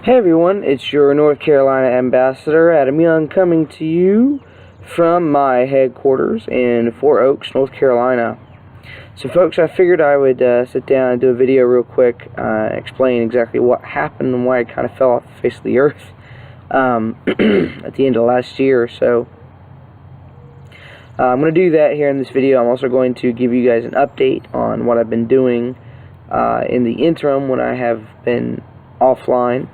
Hey everyone, it's your North Carolina ambassador, Adam Young, coming to you from my headquarters in Fort Oaks, North Carolina. So folks, I figured I would sit down and do a video real quick, explain exactly what happened and why I kind of fell off the face of the earth at the end of last year or so. I'm going to do that here in this video. I'm also going to give you guys an update on what I've been doing in the interim when I have been offline.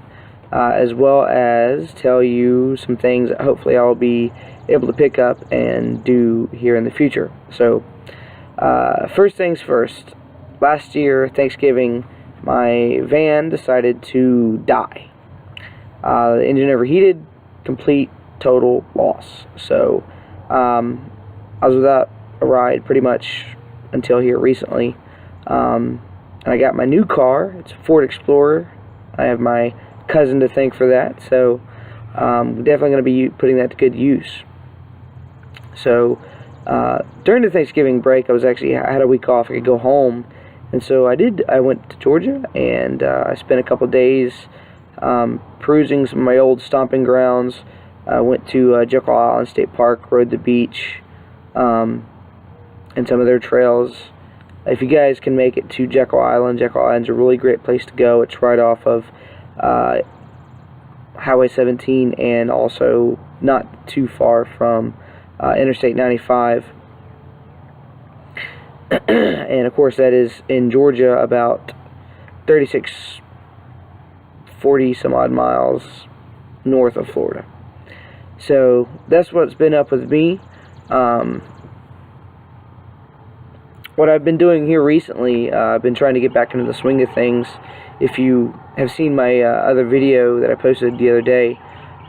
As well as tell you some things that hopefully I'll be able to pick up and do here in the future. So, first things first. Last year, Thanksgiving, my van decided to die. The engine overheated, complete, total loss. So, I was without a ride pretty much until here recently. And I got my new car. It's a Ford Explorer. I have my cousin to thank for that, so definitely going to be putting that to good use. So during the Thanksgiving break, I had a week off. I could go home, and so I went to Georgia, and I spent a couple days perusing some of my old stomping grounds. I went to Jekyll Island State Park, rode the beach, and some of their trails. If you guys can make it to Jekyll Island's a really great place to go. It's right off of Highway 17 and also not too far from Interstate 95. And of course that is in Georgia, about 40 some odd miles north of Florida. So that's what's been up with me. What I've been doing here recently, I've been trying to get back into the swing of things. If you have seen my other video that I posted the other day,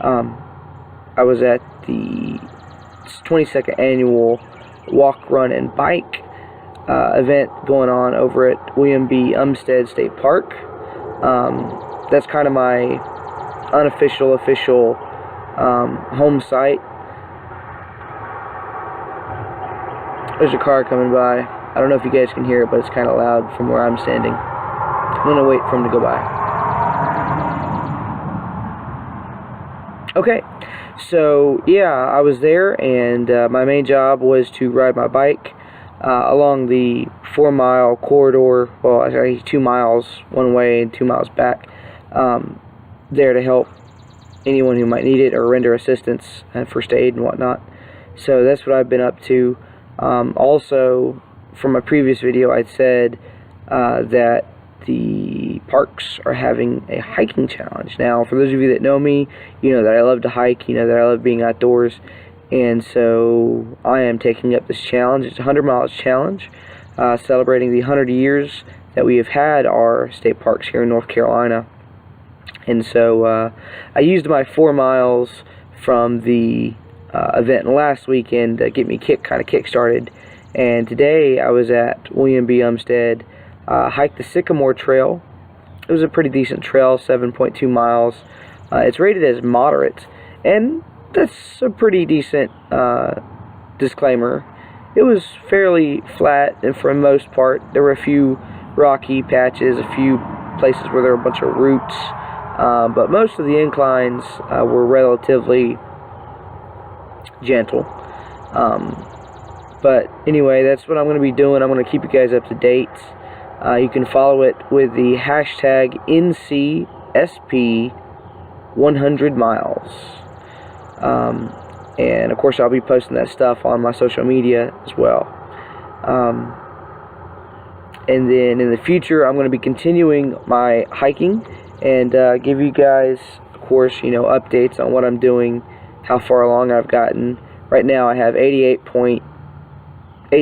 I was at the 22nd annual Walk, Run, and Bike event going on over at William B. Umstead State Park. That's kind of my unofficial, official home site. There's a car coming by. I don't know if you guys can hear it, but it's kind of loud from where I'm standing. I'm going to wait for him to go by. Okay, so yeah, I was there, and my main job was to ride my bike along the 4-mile corridor, well, actually 2 miles one way and 2 miles back, there to help anyone who might need it or render assistance and first aid and whatnot. So that's what I've been up to. Also, from my previous video, I said that the parks are having a hiking challenge. Now, for those of you that know me, you know that I love to hike, you know that I love being outdoors, and so I am taking up this challenge. It's a 100 miles challenge, celebrating the 100 years that we have had our state parks here in North Carolina. And so I used my 4 miles from the event last weekend to get me kind of kick-started. And today I was at William B. Umstead, hiked the Sycamore Trail. It was a pretty decent trail, 7.2 miles. It's rated as moderate, and that's a pretty decent disclaimer. It was fairly flat, and for the most part, there were a few rocky patches, a few places where there were a bunch of roots, but most of the inclines were relatively gentle. But anyway, that's what I'm going to be doing. I'm going to keep you guys up to date. You can follow it with the hashtag NCSP100miles. And of course, I'll be posting that stuff on my social media as well. And then in the future, I'm going to be continuing my hiking and give you guys, of course, you know, updates on what I'm doing, how far along I've gotten. Right now, I have 88.8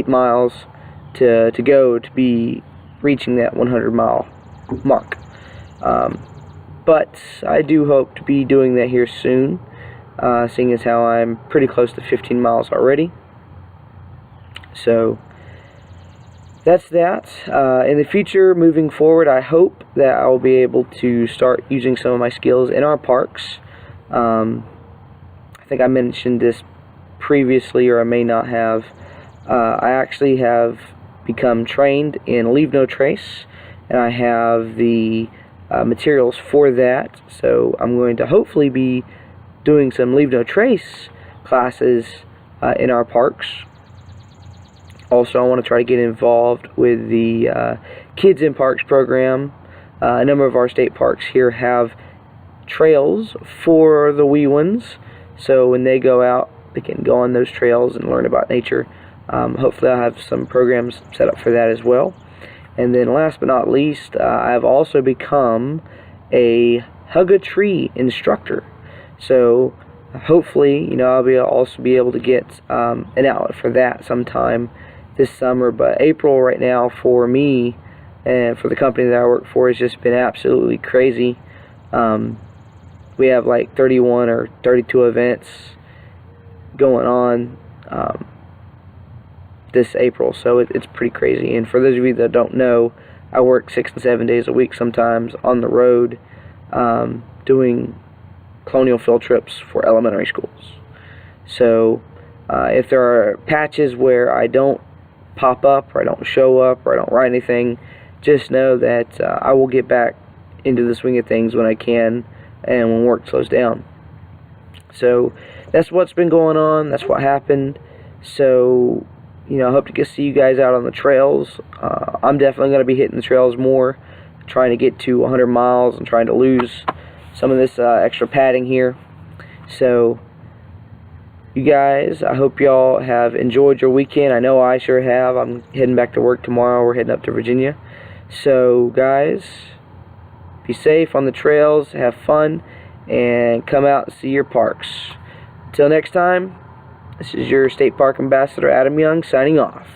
miles to go to be reaching that 100-mile mark. But I do hope to be doing that here soon, seeing as how I'm pretty close to 15 miles already. So that's that. In the future, moving forward, I hope that I will be able to start using some of my skills in our parks. I think I mentioned this previously, or I may not have. I actually have become trained in Leave No Trace, and I have the materials for that. So I'm going to hopefully be doing some Leave No Trace classes in our parks. Also, I want to try to get involved with the Kids in Parks program. A number of our state parks here have trails for the wee ones, so when they go out, they can go on those trails and learn about nature. Hopefully I'll have some programs set up for that as well. And then last but not least, I've also become a Hug a Tree instructor. So hopefully, I'll also be able to get an outlet for that sometime this summer. But April right now for me and for the company that I work for has just been absolutely crazy. We have like 31 or 32 events going on this April, so it's pretty crazy. And for those of you that don't know, I work 6 and 7 days a week sometimes on the road doing colonial field trips for elementary schools. So if there are patches where I don't pop up or I don't show up or I don't write anything, just know that I will get back into the swing of things when I can and when work slows down. So that's what's been going on. That's what happened. So I hope to get see you guys out on the trails. I'm definitely going to be hitting the trails more, trying to get to 100 miles and trying to lose some of this extra padding here. So you guys, I hope y'all have enjoyed your weekend. I know I sure have. I'm heading back to work tomorrow. We're heading up to Virginia. So guys, be safe on the trails, have fun, and come out and see your parks. Until next time, this is your State Park Ambassador, Adam Young, signing off.